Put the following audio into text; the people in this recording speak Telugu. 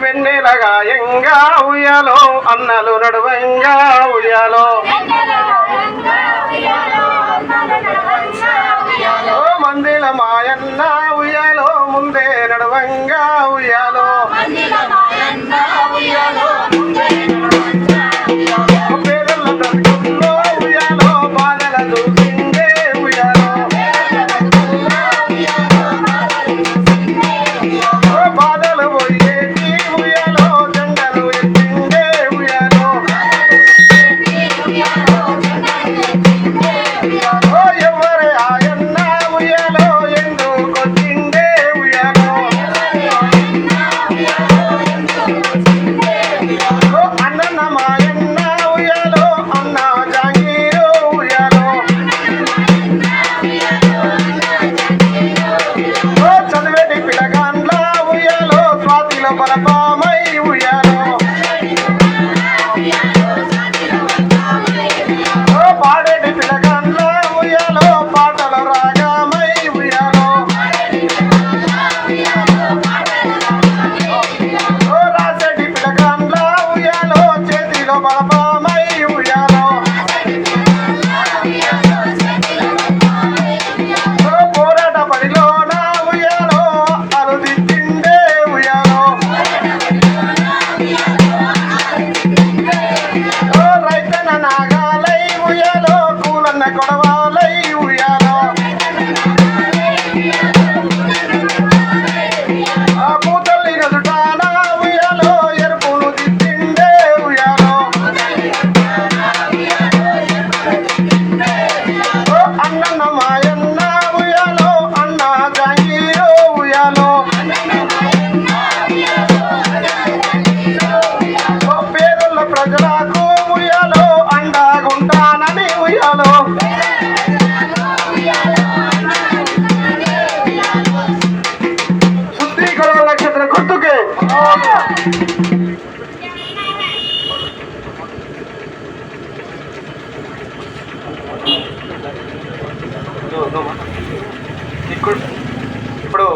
వెన్నెలగా ఎంగా ఉయ్యాలో అన్నలు నడువంగా ఉయ్యాలో మందిల మాయన్న ఉయ్యాలో ముందే నడువంగా ఉయ్యాలో పేదల బ్రతుకుల్లో ఉయ్యాలో బాధల చూసిందే ఉయ్యాలో బాధలు పోయేటి ఉయ్యాలో జెండలు ఎత్తిందే ఉయ్యాలో ఎవరే ఆయన్న ఉయ్యాలో ఎందుకొచ్చిందే ఉయ్యాలో అన్న మాయన్న ఉయ్యాలో అన్న జాంగీరు ఉయ్యాలో చదివేటి పిలగాండ్ల ఉయ్యాలో స్వాతిలో బలపామై ఉయ్యాలో పాడేటి పిలగాండ్ల ఉయ్యాలో పాటలు రాగమై ఉయ్యాలో రాసేటి పిలగాండ్ల ఉయ్యాలో చేతిలో బలపామై ఉయ్యాలో పోరాట పడిలోన ఉయ్యాలో అరుదిచ్చిందే ఉయ్యాలో రైతన్న నాగాలై ఉయ్యాలో కూలన్న కొడవాలై ఉయ్యాలో పూతల్లి నదుటాన ఉయ్యాలో ఎరుపును దిద్దిందే ఉయ్యాలో అన్న మాయన్న ఉయ్యాలో అన్న జాంగీరు ఉయ్యాలో పేదల ప్రజలకు ఉయ్యాలో అండగుంటానని ఉయ్యాలో శుద్ధీకరణ నక్షత్ర గుర్తుకే ఇప్పుడు